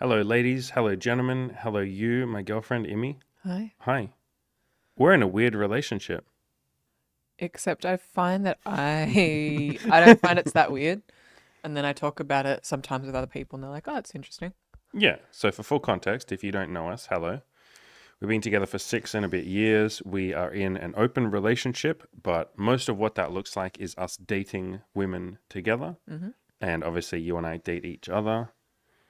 Hello, ladies. Hello, gentlemen. Hello, you, my girlfriend, Imi. Hi. Hi. We're in a weird relationship. Except I find that I don't find it's that weird. And then I talk about it sometimes with other people and they're like, "Oh, it's interesting." Yeah, so for full context, if you don't know us, hello. We've been together for 6 and a bit years. We are in an open relationship, but most of what that looks like is us dating women together. Mm-hmm. And obviously, you and I date each other.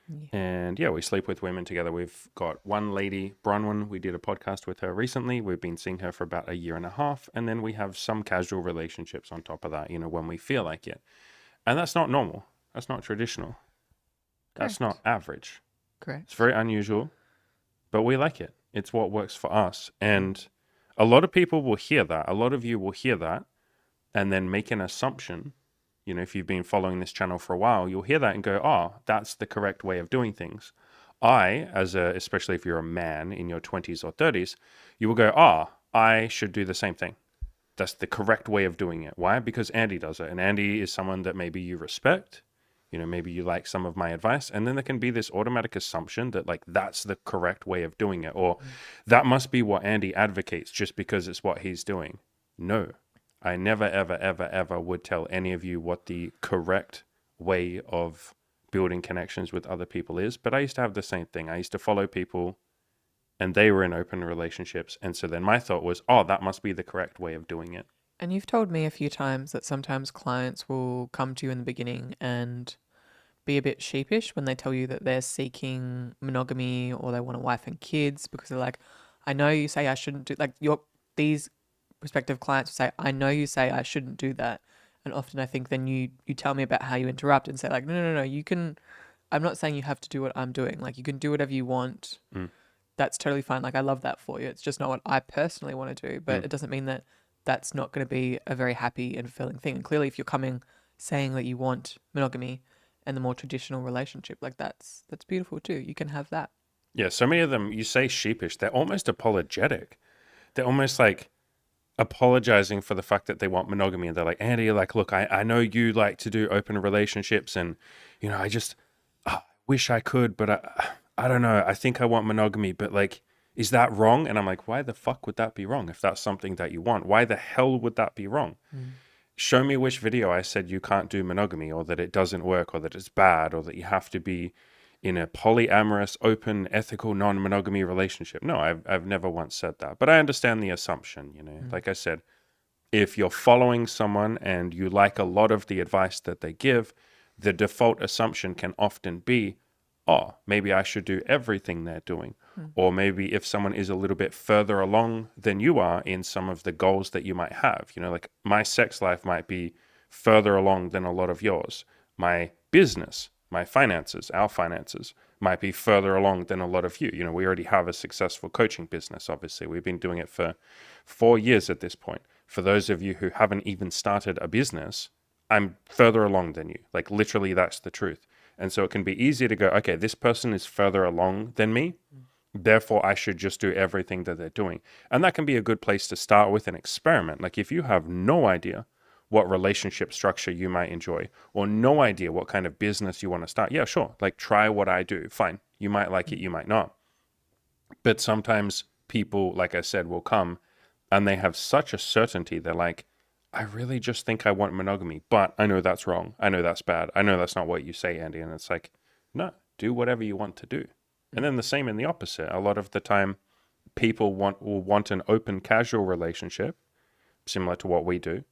Yeah. And yeah, we sleep with women together. We've got one lady, Bronwyn. We did a podcast with her recently. We've been seeing her for about a year and a half. And then we have some casual relationships on top of that, when we feel like it. And that's not normal. That's not traditional. That's not Correct. average. It's Correct. very unusual, but we like it. It's what works for us. Mm. And a lot of people will hear that. A lot of you will hear that and then make an assumption. If you've been following this channel for a while, you'll hear that and go, oh, that's the correct way of doing things. Especially if you're a man in your 20s or 30s, you will go, I should do the same thing. That's the correct way of doing it. Why? Because Andy does it. And Andy is someone that maybe you respect. Maybe you like some of my advice. And then there can be this automatic assumption that, like, that's the correct way of doing it. Or Mm. that must be what Andy advocates just because it's what he's doing. No, I never, ever, ever, ever would tell any of you what the correct way of building connections with other people is. But I used to have the same thing. I used to follow people and they were in open relationships. And so then my thought was, oh, that must be the correct way of doing it. And you've told me a few times that sometimes clients will come to you in the beginning and be a bit sheepish when they tell you that they're seeking monogamy or they want a wife and kids because they're like, I know you say I shouldn't do like your these prospective clients will say, I know you say I shouldn't do that. And often I think then you tell me about how you interrupt and say like, no, no, no, you can I'm not saying you have to do what I'm doing. Like you can do whatever you want. Mm, That's totally fine. Like I love that for you. It's just not what I personally want to do, mm. but it doesn't mean that that's not going to be a very happy and fulfilling thing. And clearly if you're coming saying that you want monogamy and the more traditional relationship, like that's beautiful too. You can have that. Yeah, so many of them, you say sheepish, they're almost apologetic. They're almost like apologizing for the fact that they want monogamy. And they're like, Andy, like, look, I know you like to do open relationships. And, I just wish I could, but I don't know. I think I want monogamy, but like, is that wrong? And I'm like, why the fuck would that be wrong if that's something that you want? Why the hell would that be wrong? Mm. Show me which video I said you can't do monogamy or that it doesn't work or that it's bad or that you have to be in a polyamorous, open, ethical, non-monogamy relationship. No, I've never once said that. But I understand the assumption, Mm. Like I said, if you're following someone and you like a lot of the advice that they give, the default assumption can often be, oh, maybe I should do everything they're doing. Mm. Or maybe if someone is a little bit further along than you are in some of the goals that you might have, like my sex life might be further along than a lot of yours. My business, my finances, our finances might be further along than a lot of you. We already have a successful coaching business, obviously. We've been doing it for 4 years at this point. For those of you who haven't even started a business, I'm further along than you. Like, literally, that's the truth. And so it can be easy to go, okay, this person is further along than me. Mm. Therefore, I should just do everything that they're doing. And that can be a good place to start with an experiment. Like, if you have no idea what relationship structure you might enjoy or no idea what kind of business you want to start, yeah, sure. Like, try what I do. Fine. You might like it, Mm. you might not. But sometimes people, like I said, will come and they have such a certainty. They're like, I really just think I want monogamy, but I know that's wrong. I know that's bad. I know that's not what you say, Andy. And it's like, no, do whatever you want to do. And Mm. then the same in the opposite. A lot of the time, people will want an open, casual relationship, similar to what we do,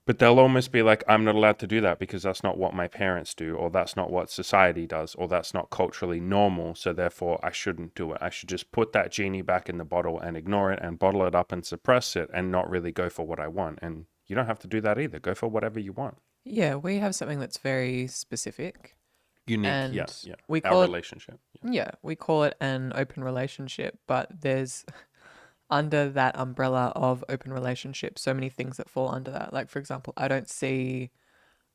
but they'll almost be like, I'm not allowed to do that because that's not what my parents do, or that's not what society does, or that's not culturally normal. So therefore, I shouldn't do it. I should just put that genie back in the bottle and ignore it and bottle it up and suppress it and not really go for what I want. And you don't have to do that either. Go for whatever you want. Yeah, we have something that's very specific Unique. Yeah. and Yeah. we Our call it relationship. Yeah. yeah, we call it an open relationship, but there's under that umbrella of open relationship so many things that fall under that. Like for example, I don't see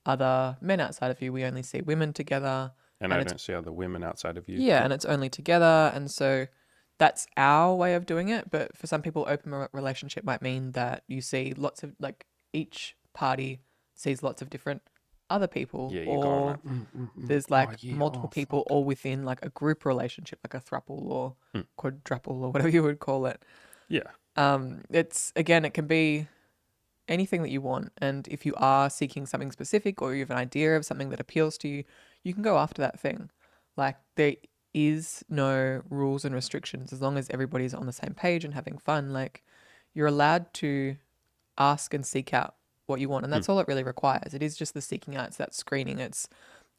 other men outside of you. We only see women together And and I it's don't see other women outside of you. yeah, Yep. and it's only together and so that's our way of doing it, but for some people open relationship might mean that you see lots of like each party sees lots of different other people, Yeah, you're going or like, there's oh like yeah, multiple oh people fuck. all within like a group relationship, like a throuple or Mm, quadruple or whatever you would call it. yeah, It's again, it can be anything that you want. And if you are seeking something specific or you have an idea of something that appeals to you, you can go after that thing. Like there is no rules and restrictions as long as everybody's on the same page and having fun. Like you're allowed to ask and seek out what you want. And mm, that's all it really requires. It is just the seeking out, it's that screening. It's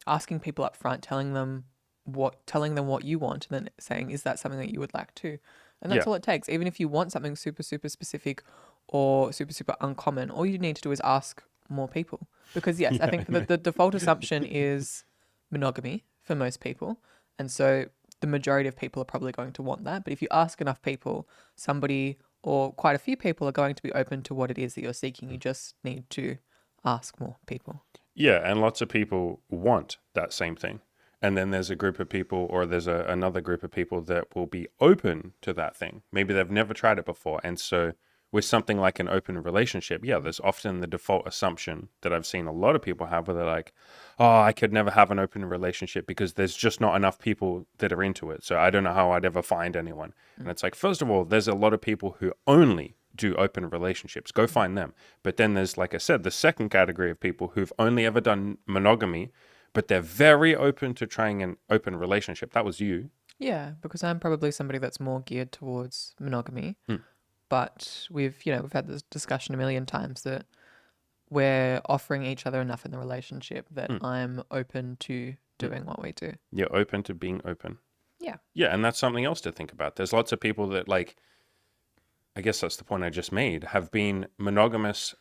asking people up front, telling them what you want, and then saying, is that something that you would like to? And that's yeah, all it takes. Even if you want something super, super specific or super, super uncommon, all you need to do is ask more people. Because yes, I yeah, think the default assumption is monogamy for most people. And so the majority of people are probably going to want that. But if you ask enough people, somebody or quite a few people are going to be open to what it is that you're seeking. You just need to ask more people. yeah. And lots of people want that same thing. And then there's a group of people, or there's another group of people that will be open to that thing. Maybe they've never tried it before. And so, with something like an open relationship, yeah, there's often the default assumption that I've seen a lot of people have where they're like, oh, I could never have an open relationship because there's just not enough people that are into it. So, I don't know how I'd ever find anyone. And it's like, first of all, there's a lot of people who only do open relationships. Go find them. But then there's, like I said, the second category of people who've only ever done monogamy, but they're very open to trying an open relationship. That was you. Yeah, because I'm probably somebody that's more geared towards monogamy, Mm, but we've had this discussion a million times that we're offering each other enough in the relationship that mm, I'm open to mm. doing what we do. You're open to being open. Yeah. Yeah, and that's something else to think about. There's lots of people that, like, I guess that's the point I just made, have been monogamous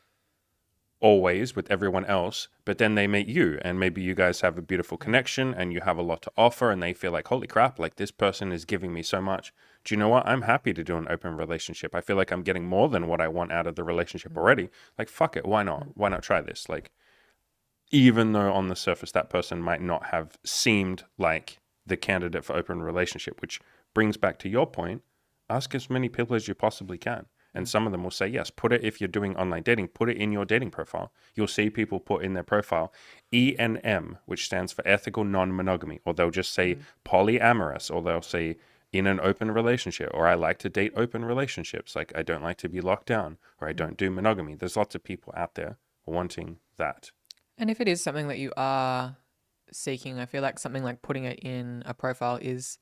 always with everyone else, but then they meet you, and maybe you guys have a beautiful connection and you have a lot to offer, and they feel like, holy crap, like this person is giving me so much. Do you know what? I'm happy to do an open relationship. I feel like I'm getting more than what I want out of the relationship already. Like, fuck it. Why not? Why not try this? Like, even though on the surface that person might not have seemed like the candidate for open relationship, which brings back to your point, ask as many people as you possibly can. And some of them will say yes. Put it, if you're doing online dating, put it in your dating profile. You'll see people put in their profile ENM, which stands for ethical non-monogamy, or they'll just say polyamorous, or they'll say in an open relationship, or I like to date open relationships. Like I don't like to be locked down, or I don't do monogamy. There's lots of people out there wanting that. And if it is something that you are seeking, I feel like something like putting it in a profile is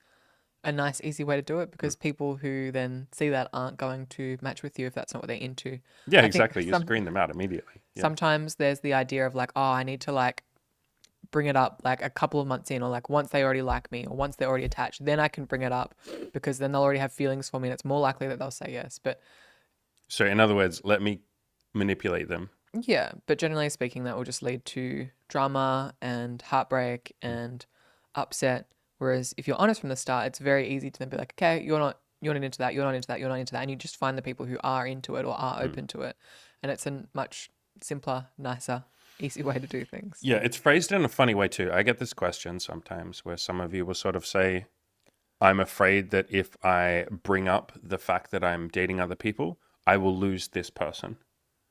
a nice, easy way to do it because people who then see that aren't going to match with you if that's not what they're into. Yeah, I think exactly. You screen them out immediately. Yeah. sometimes there's the idea of like, oh, I need to like bring it up like a couple of months in or like once they already like me or once they're already attached, then I can bring it up because then they'll already have feelings for me and it's more likely that they'll say yes. But So, in other words, let me manipulate them. yeah, but generally speaking, that will just lead to drama and heartbreak and upset. Whereas if you're honest from the start, it's very easy to then be like, okay, you're not into that, you're not into that, you're not into that, and you just find the people who are into it or are Mm. open to it, and it's a much simpler, nicer, easy way to do things. Yeah, it's phrased in a funny way too. I get this question sometimes where some of you will sort of say, I'm afraid that if I bring up the fact that I'm dating other people, I will lose this person.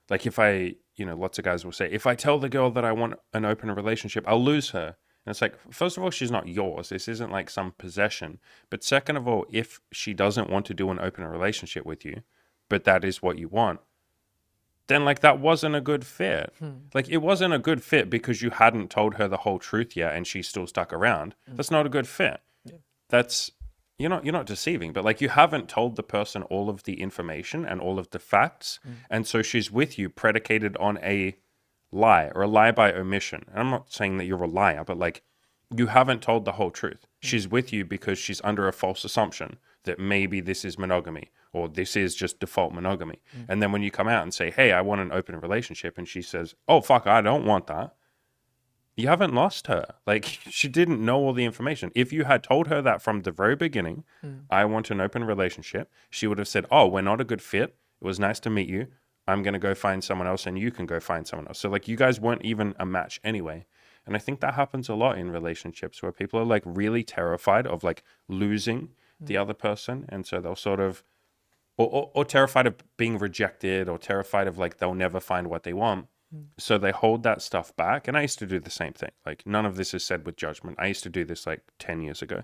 Like if I, lots of guys will say, if I tell the girl that I want an open relationship, I'll lose her. And it's like, first of all, she's not yours. This isn't like some possession. But second of all, if she doesn't want to do an open relationship with you, but that is what you want, then like that wasn't a good fit. Like it wasn't a good fit because you hadn't told her the whole truth yet and she still stuck around. That's not a good fit. Yeah. That's you're not deceiving, but like you haven't told the person all of the information and all of the facts, and so she's with you predicated on a lie or a lie by omission. And I'm not saying that you're a liar, but like you haven't told the whole truth. She's with you because she's under a false assumption that maybe this is monogamy or this is just default monogamy. And then when you come out and say, "Hey, I want an open relationship," and she says, "Oh fuck, I don't want that." You haven't lost her. Like she didn't know all the information. If you had told her that from the very beginning, I want an open relationship, she would have said, "Oh, we're not a good fit. It was nice to meet you. I'm going to go find someone else and you can go find someone else." So like you guys weren't even a match anyway. And I think that happens a lot in relationships where people are like really terrified of like losing the other person. And so they'll sort of, or terrified of being rejected or terrified of like they'll never find what they want. So they hold that stuff back. And I used to do the same thing. Like, none of this is said with judgment. I used to do this like 10 years ago.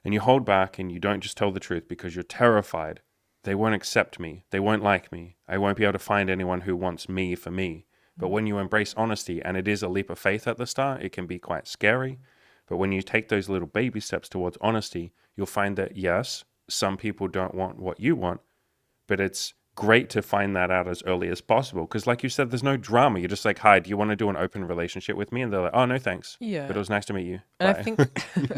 And you hold back and you don't just tell the truth because you're terrified. They won't accept me. They won't like me. I won't be able to find anyone who wants me for me. But when you embrace honesty, and it is a leap of faith at the start, it can be quite scary. But when you take those little baby steps towards honesty, you'll find that, yes, some people don't want what you want, but it's great to find that out as early as possible. Because like you said, there's no drama. You're just like, hi, do you want to do an open relationship with me? And they're like, oh, no, thanks. But Yeah. it was nice to meet you. And I Bye. think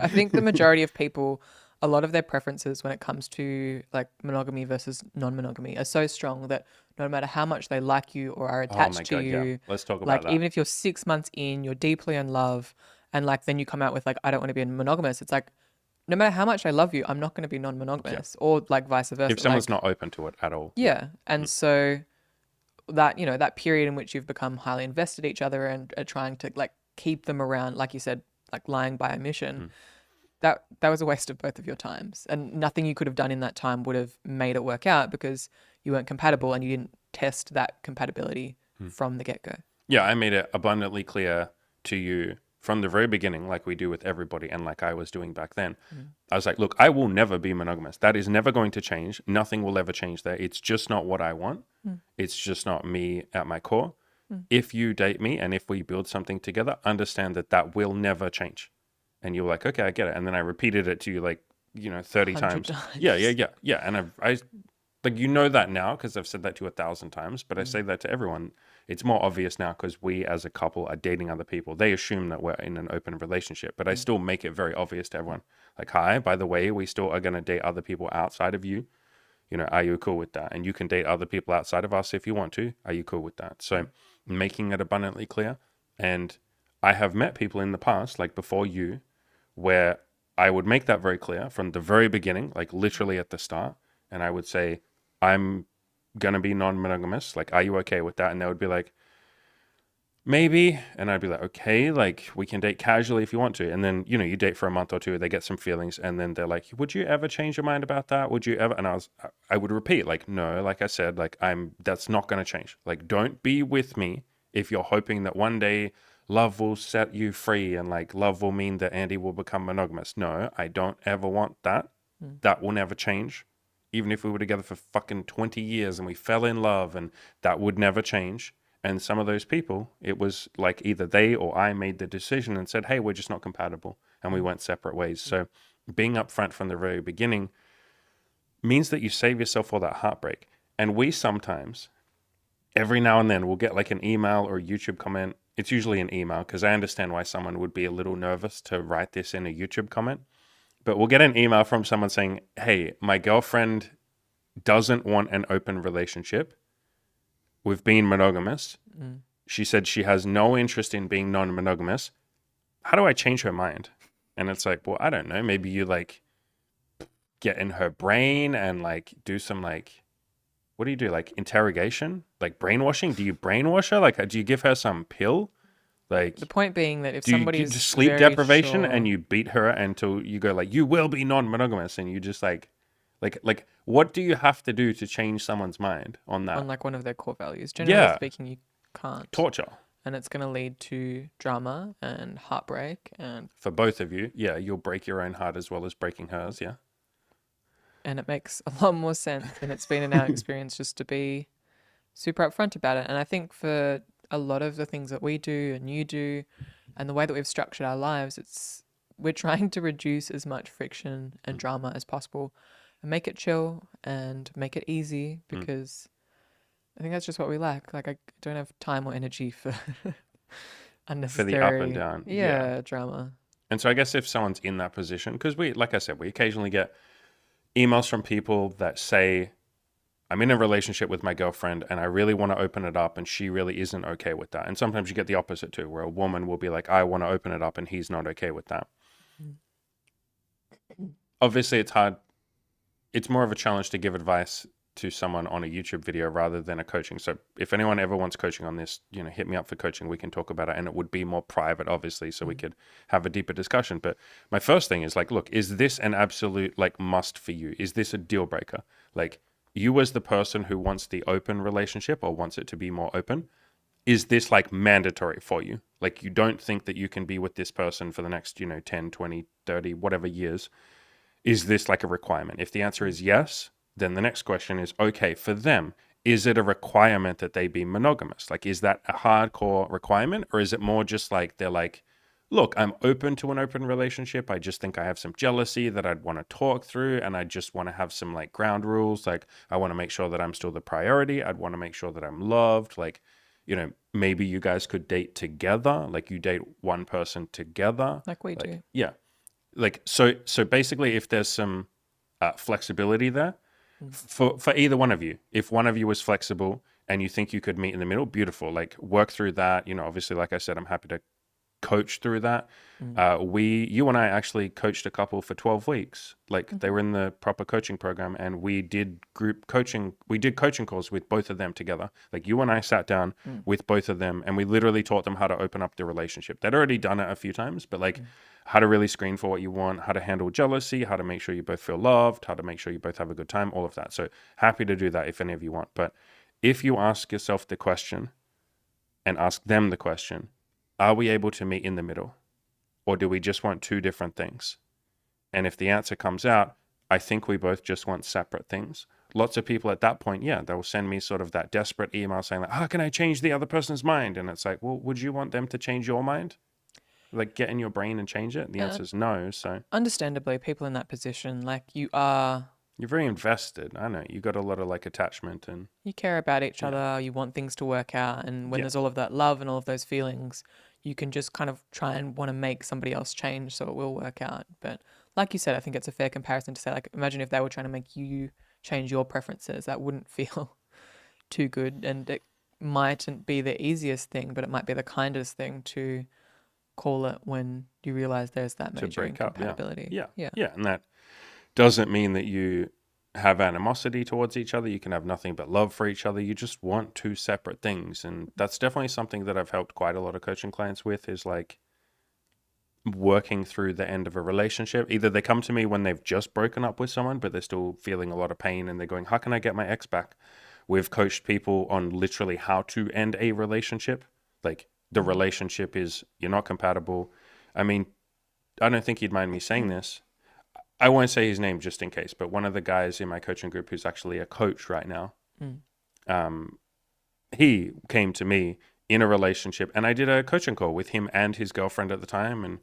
I think the majority of people, a lot of their preferences when it comes to like monogamy versus non-monogamy are so strong that no matter how much they like you or are Oh my attached to God, yeah. you, Let's talk about like that. even if you're 6 months in, you're deeply in love, and like then you come out with like I don't want to be monogamous. It's like no matter how much I love you, I'm not going to be Yeah. non-monogamous, or like vice If versa. someone's Like not open to it at all, yeah. yeah, and so that that period in which you've become highly invested in each other and are trying to like keep them around, like you said, like lying by omission, Mm. that was a waste of both of your times, and nothing you could have done in that time would have made it work out because you weren't compatible and you didn't test that compatibility Mm. from the get-go. Yeah, I made it abundantly clear to you from the very beginning, like we do with everybody, and like I was doing back then. I was like, look, I will never be monogamous. That is never going to change. Nothing will ever change there. It's just not what I want. It's just not me at my core. If you date me and if we build something together, understand that that will never change. And you're like, okay, I get it. And then I repeated it to you like, 30 100 times. Yeah, yeah, times. yeah, yeah. And I like, that now because I've said that to you 1,000 times, but I say that to everyone. It's more obvious now because we as a couple are dating other people. They assume that we're in an open relationship, but I still make it very obvious to everyone. Like, hi, by the way, we still are going to date other people outside of you. Are you cool with that? And you can date other people outside of us if you want to. Are you cool with that? So making it abundantly clear. And I have met people in the past, like before you, where I would make that very clear from the very beginning, like literally at the start. And I would say, I'm going to be non monogamous. Like, are you okay with that? And they would be like, maybe. And I'd be like, okay, like we can date casually if you want to. And then, you date for a month or two, they get some feelings. And then they're like, would you ever change your mind about that? Would you ever? And I would repeat, like, no, like I said, like, that's not going to change. Like, don't be with me if you're hoping that one day love will set you free and like love will mean that Andy will become monogamous. No, I don't ever want that. That will never change. Even if we were together for fucking 20 years and we fell in love, and that would never change. And some of those people, it was like either they or I made the decision and said, hey, we're just not compatible. And we went separate ways. So being upfront from the very beginning means that you save yourself all that heartbreak. And we sometimes, every now and then, will get like an email or a YouTube comment. It's usually an email because I understand why someone would be a little nervous to write this in a YouTube comment. But we'll get an email from someone saying, hey, my girlfriend doesn't want an open relationship. We've been monogamous. She said she has no interest in being non-monogamous. How do I change her mind? And it's like, well, I don't know. Maybe you like get in her brain and like do some like, what do you do? Like interrogation, like brainwashing? Do you brainwash her? Like, do you give her some pill? The Like, point being that if do you somebody's just sleep very deprivation and sure you beat her until you go like, you will be non-monogamous, and you just like, what do you have to do to change someone's mind on on that? like one of their core values, generally Yeah, speaking, you can't. torture. And it's going to lead to drama and heartbreak, For both of you, yeah, you'll break your own heart as well as breaking hers, yeah. and it makes a lot more sense than it's been in our experience just to be super upfront about it. And I think for a lot of the things that we do and you do and the way that we've structured our lives, we're trying to reduce as much friction and drama as possible and make it chill and make it easy because I think that's just what we lack. Like I don't have time or energy for For the up and unnecessary down, yeah. drama. And so I guess if someone's in that position, because we, like I said, we occasionally get emails from people that say, I'm in a relationship with my girlfriend and I really want to open it up and she really isn't okay with that. And sometimes you get the opposite too, where a woman will be like, I want to open it up and he's not okay with that. Obviously, it's hard. It's more of a challenge to give advice to someone on a YouTube video rather than a coaching. So if anyone ever wants coaching on this, hit me up for coaching. We can talk about it, and it would be more private, obviously, so we could have a deeper discussion. But my first thing is like, look, is this an absolute like must for you? Is this a deal breaker? Like, you as the person who wants the open relationship or wants it to be more open, is this like mandatory for you? Like you don't think that you can be with this person for the next, 10, 20, 30, whatever years. Is this like a requirement? If the answer is yes, then the next question is, okay, for them, is it a requirement that they be monogamous? Like, is that a hardcore requirement? Or is it more just like they're like, look, I'm open to an open relationship. I just think I have some jealousy that I'd want to talk through. And I just want to have some like ground rules. Like, I want to make sure that I'm still the priority. I'd want to make sure that I'm loved. Like, maybe you guys could date together. Like, you date one person together. Like we Like, do. yeah. Like, so basically, if there's some flexibility there for either one of you, if one of you is flexible and you think you could meet in the middle, beautiful. Like, work through that. Obviously, like I said, I'm happy to coach through that. You and I actually coached a couple for 12 weeks. Like they were in the proper coaching program and we did group coaching. We did coaching calls with both of them together. Like you and I sat down with both of them and we literally taught them how to open up the relationship. They'd already done it a few times, but like how to really screen for what you want, how to handle jealousy, how to make sure you both feel loved, how to make sure you both have a good time, all of that. So happy to do that if any of you want. But if you ask yourself the question and ask them the question, are we able to meet in the middle? Or do we just want two different things? And if the answer comes out, I think we both just want separate things. Lots of people at that point, yeah, they'll send me sort of that desperate email saying like, how can I change the other person's mind? And it's like, well, would you want them to change your mind? Like get in your brain and change it? The answer is no. So Understandably, people in that position, like you are, you're very invested. I know you got a lot of like attachment and you care about each yeah, other, you want things to work out. And when yeah, there's all of that love and all of those feelings, you can just kind of try and want to make somebody else change so it will work out. But like you said, I think it's a fair comparison to say, like, imagine if they were trying to make you change your preferences. That wouldn't feel too good. And it mightn't be the easiest thing, but it might be the kindest thing to call it when you realize there's that to major break up. Yeah, incompatibility. yeah, Yeah. yeah. And that doesn't mean that you have animosity towards each other. You can have nothing but love for each other. You just want two separate things. And that's definitely something that I've helped quite a lot of coaching clients with is like working through the end of a relationship. Either they come to me when they've just broken up with someone, but they're still feeling a lot of pain and they're going, how can I get my ex back? We've coached people on literally how to end a relationship. Like the relationship is, you're not compatible. I mean, I don't think you'd mind me saying this. I won't say his name just in case, but one of the guys in my coaching group who's actually a coach right now, um, he came to me in a relationship and I did a coaching call with him and his girlfriend at the time and,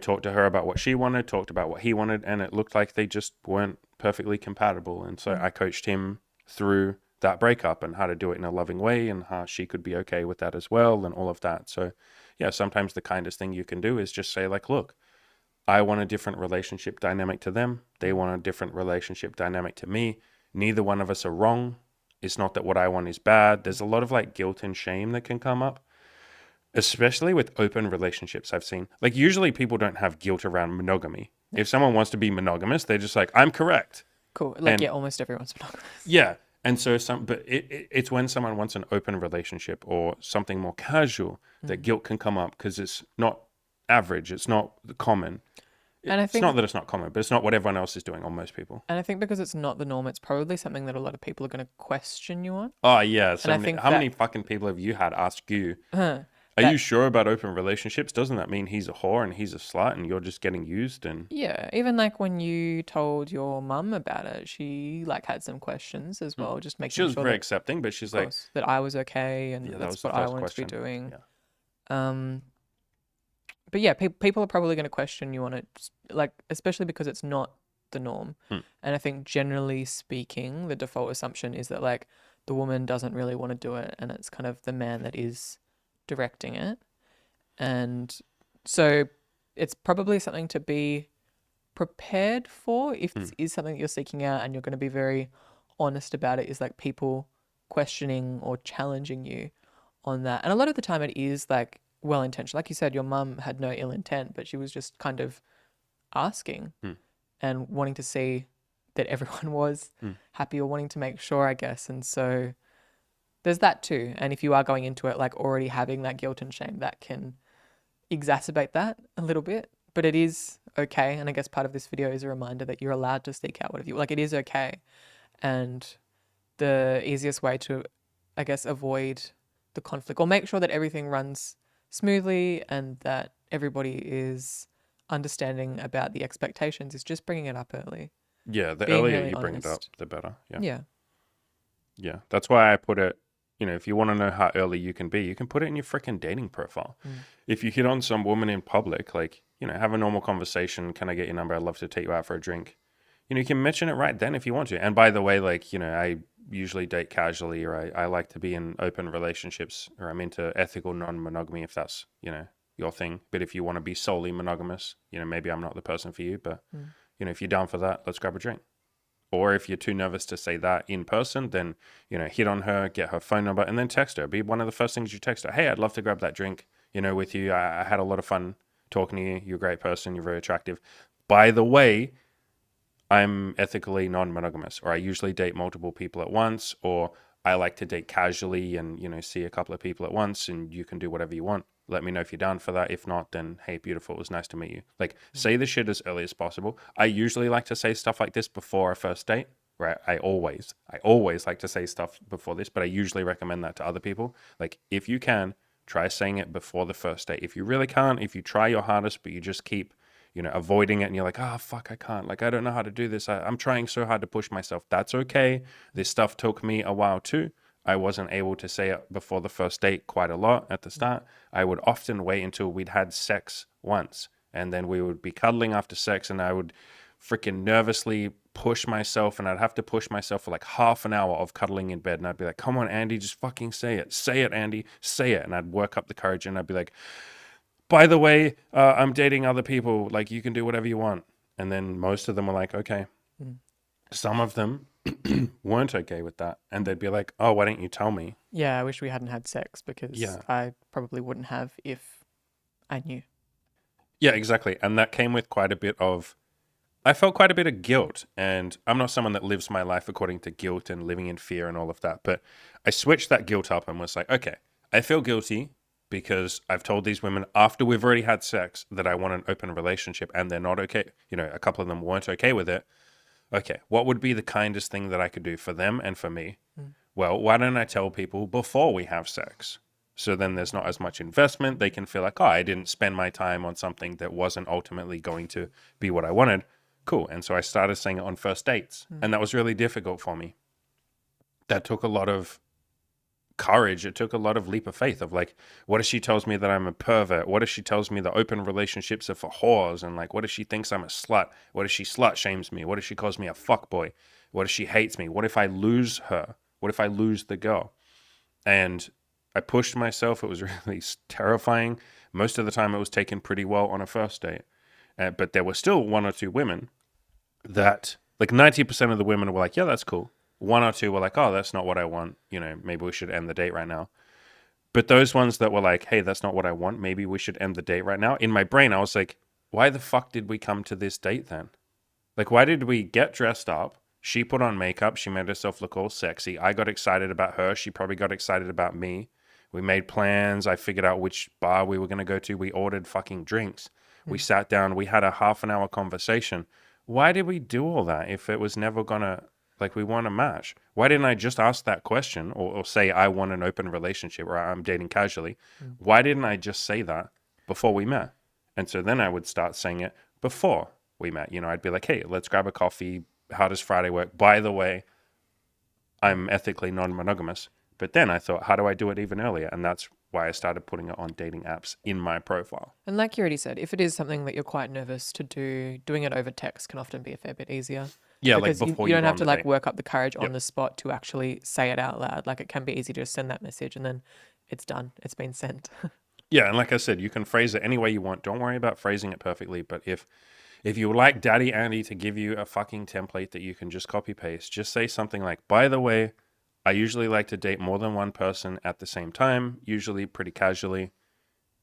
talked to her about what she wanted, talked about what he wanted, and it looked like they just weren't perfectly compatible. And so I coached him through that breakup and how to do it in a loving way and how she could be okay with that as well and all of that. So, yeah, sometimes the kindest thing you can do is just say, like, look, I want a different relationship dynamic to them. They want a different relationship dynamic to me. Neither one of us are wrong. It's not that what I want is bad. There's a lot of like guilt and shame that can come up, especially with open relationships. I've seen like usually people don't have guilt around monogamy. If someone wants to be monogamous, they're just like, I'm correct. Cool. Like, And yeah, almost everyone's monogamous. yeah. And so but it's when someone wants an open relationship or something more casual that guilt can come up because it's not average. It's not common. And I It's not think that it's not common, but it's not what everyone else is doing on most people. and I think because it's not the norm, it's probably something that a lot of people are going to question you on. Oh yeah, And I how think many that fucking people have you had ask you, are you that sure about open relationships? Doesn't that mean he's a whore and he's a slut and you're just getting used and yeah, even like when you told your mum about it, she like had some questions as well, just she making was sure very that, accepting, but of she's like, course, that I was okay and yeah, that that was that's the what I first wanted to be question. doing. Yeah. Um, but yeah, people are probably going to question you on it, like especially because it's not the norm. Hmm. And I think generally speaking, the default assumption is that like the woman doesn't really want to do it, and it's kind of the man that is directing it. And so it's probably something to be prepared for if Hmm. this is something that you're seeking out and you're going to be very honest about it, is like people questioning or challenging you on that. And a lot of the time it is like well intentioned. Like you said, your mum had no ill intent, but she was just kind of asking Hmm. and wanting to see that everyone was Hmm. happy or wanting to make sure, I guess. And so there's that too. And if you are going into it like already having that guilt and shame, that can exacerbate that a little bit. But it is okay. And I guess part of this video is a reminder that you're allowed to seek out whatever you like. It is okay. And the easiest way to, I guess, avoid the conflict, or make sure that everything runs smoothly and that everybody is understanding about the expectations, is just bringing it up early, Yeah, the being earlier really you bring it up, honest. the better. Yeah. Yeah. Yeah. That's why I put it, if you want to know how early you can be, you can put it in your freaking dating profile. Mm. If you hit on some woman in public, like, have a normal conversation. Can I get your number? I'd love to take you out for a drink. You can mention it right then if you want to. And by the way, like, I usually date casually, or I like to be in open relationships, or I'm into ethical non-monogamy if that's, your thing. But if you want to be solely monogamous, maybe I'm not the person for you. But, Mm. if you're down for that, let's grab a drink. Or if you're too nervous to say that in person, then, hit on her, get her phone number, and then text her. Be one of the first things you text her. Hey, I'd love to grab that drink, with you. I had a lot of fun talking to you. You're a great person. You're very attractive. By the way, I'm ethically non-monogamous, or I usually date multiple people at once, or I like to date casually and, see a couple of people at once, and you can do whatever you want. Let me know if you're down for that. If not, then hey, beautiful. It was nice to meet you. Like, say the shit as early as possible. I usually like to say stuff like this before a first date, right? I always like to say stuff before this, but I usually recommend that to other people. Like, if you can, try saying it before the first date. If you really can't, if you try your hardest, but you just keep avoiding it, and you're like, oh, fuck, I can't. Like, I don't know how to do this. I'm trying so hard to push myself. That's okay. This stuff took me a while too. I wasn't able to say it before the first date quite a lot at the start. I would often wait until we'd had sex once, and then we would be cuddling after sex, and I would freaking nervously push myself, and I'd have to push myself for like half an hour of cuddling in bed, and I'd be like, come on, Andy, just fucking say it. Say it, Andy. Say it. And I'd work up the courage, and I'd be like, by the way, I'm dating other people. Like, you can do whatever you want. And then most of them were like, okay. Mm. Some of them weren't okay with that. And they'd be like, oh, why didn't you tell me? Yeah, I wish we hadn't had sex because Yeah. I probably wouldn't have if I knew. Yeah, exactly. And that came with I felt quite a bit of guilt. And I'm not someone that lives my life according to guilt and living in fear and all of that. But I switched that guilt up and was like, okay, I feel guilty because I've told these women after we've already had sex that I want an open relationship, and they're not okay. A couple of them weren't okay with it. Okay, what would be the kindest thing that I could do for them and for me? Mm. Well, why don't I tell people before we have sex? So then there's not as much investment. They can feel like, oh, I didn't spend my time on something that wasn't ultimately going to be what I wanted. Cool. And so I started saying it on first dates. And that was really difficult for me. That took a lot of courage. It took a lot of leap of faith of like, what if she tells me that I'm a pervert? What if she tells me that open relationships are for whores? And like, what if she thinks I'm a slut? What if she slut shames me? What if she calls me a fuckboy? What if she hates me? What if I lose her? What if I lose the girl? And I pushed myself. It was really terrifying. Most of the time it was taken pretty well on a first date. But there were still one or two women that, like 90% of the women were like, yeah, that's cool. One or two were like, oh, that's not what I want. Maybe we should end the date right now. But those ones that were like, hey, that's not what I want. Maybe we should end the date right now. In my brain, I was like, why the fuck did we come to this date then? Like, why did we get dressed up? She put on makeup. She made herself look all sexy. I got excited about her. She probably got excited about me. We made plans. I figured out which bar we were going to go to. We ordered fucking drinks. We sat down. We had a half an hour conversation. Why did we do all that if it was never going to, like, we want a match? Why didn't I just ask that question or say I want an open relationship or I'm dating casually? Why didn't I just say that before we met? And so then I would start saying it before we met. I'd be like, hey, let's grab a coffee. How does Friday work? By the way, I'm ethically non-monogamous. But then I thought, how do I do it even earlier? And that's why I started putting it on dating apps in my profile. And like you already said, if it is something that you're quite nervous to do, doing it over text can often be a fair bit easier. Yeah, like Because before you you don't go have on to the like date. work up the courage on Yep. the spot to actually say it out loud. Like it can be easy to just send that message and then it's done. It's been sent. Yeah, and like I said, you can phrase it any way you want. Don't worry about phrasing it perfectly. But if you would like Daddy Andy to give you a fucking template that you can just copy paste, just say something like, by the way, I usually like to date more than one person at the same time, usually pretty casually.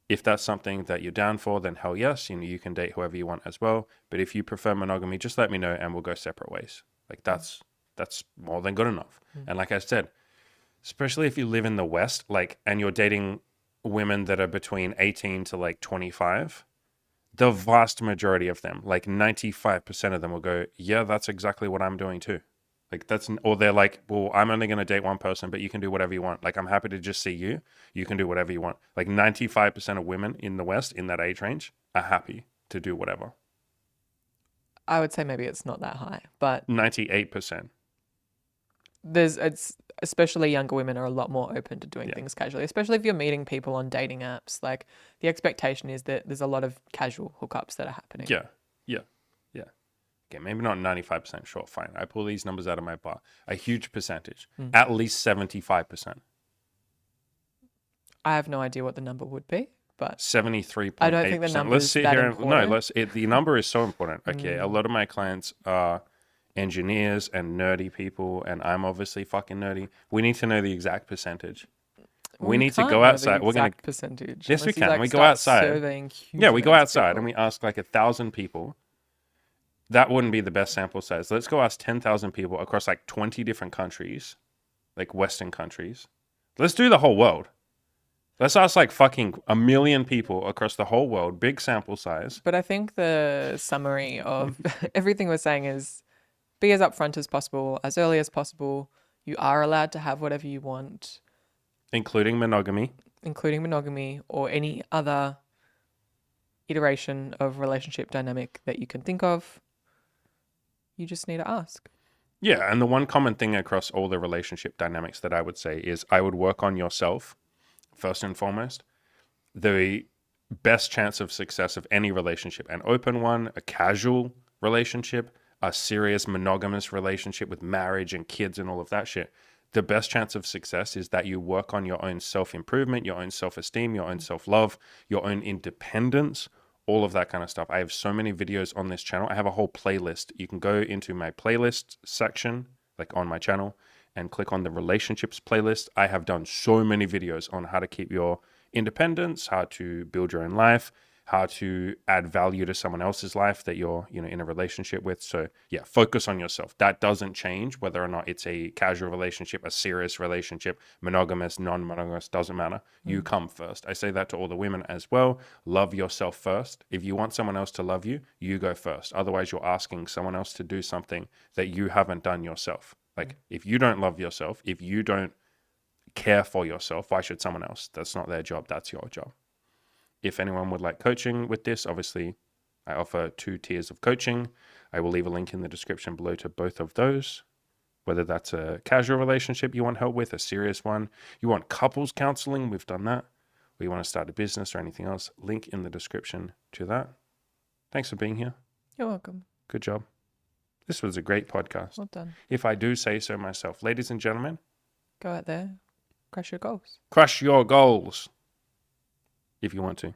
If that's something that you're down for, then hell yes, you can date whoever you want as well. But if you prefer monogamy, just let me know and we'll go separate ways. Like that's more than good enough. And like I said, especially if you live in the West, like, and you're dating women that are between 18 to like 25, the vast majority of them, like 95% of them will go, yeah, that's exactly what I'm doing too. Like or they're like, well, I'm only going to date one person, but you can do whatever you want. Like, I'm happy to just see you. You can do whatever you want. Like 95% of women in the West in that age range are happy to do whatever. I would say maybe it's not that high, but 98%. it's especially younger women are a lot more open to doing Yeah. things casually, especially if you're meeting people on dating apps. Like the expectation is that there's a lot of casual hookups that are happening. Yeah. Yeah. Yeah. Okay, maybe not 95%. Sure, fine. I pull these numbers out of my butt. A huge percentage. At least 75%. I have no idea what the number would be, but 73.8%. I don't think the Let's number's sit that here and important. the number is so important. Okay, a lot of my clients are engineers and nerdy people, and I'm obviously fucking nerdy. We need to know the exact percentage. Well, We you need to can't go know outside. the We're gonna exact percentage Yes, we unless you can. like We go start outside. surveying huge Yeah, we go amounts of outside and people. we ask like 1,000 people. That wouldn't be the best sample size. Let's go ask 10,000 people across like 20 different countries, like Western countries. Let's do the whole world. Let's ask like fucking 1,000,000 people across the whole world, big sample size, But I think the summary of everything we're saying is be as upfront as possible, as early as possible. You are allowed to have whatever you want, including monogamy. including monogamy or any other iteration of relationship dynamic that you can think of. You just need to ask. Yeah, and the one common thing across all the relationship dynamics that I would say is I would work on yourself first and foremost. The best chance of success of any relationship, an open one, a casual relationship, a serious monogamous relationship with marriage and kids and all of that shit, the best chance of success is that you work on your own self-improvement, your own self-esteem, your own self-love, your own independence, all of that kind of stuff. I have so many videos on this channel. I have a whole playlist. You can go into my playlist section, like on my channel, and click on the relationships playlist. I have done so many videos on how to keep your independence, how to build your own life, how to add value to someone else's life that you're, in a relationship with. So yeah, focus on yourself. That doesn't change whether or not it's a casual relationship, a serious relationship, monogamous, non-monogamous, doesn't matter. You come first. I say that to all the women as well. Love yourself first. If you want someone else to love you, you go first. Otherwise, you're asking someone else to do something that you haven't done yourself. Like if you don't love yourself, if you don't care for yourself, why should someone else? That's not their job. That's your job. If anyone would like coaching with this, obviously I offer 2 tiers of coaching. I will leave a link in the description below to both of those. Whether that's a casual relationship you want help with, a serious one, you want couples counseling, we've done that. Or you want to start a business or anything else, link in the description to that. Thanks for being here. You're welcome. Good job. This was a great podcast. Well done. If I do say so myself. Ladies and gentlemen, Go out there, crush your goals. crush your goals if you want to.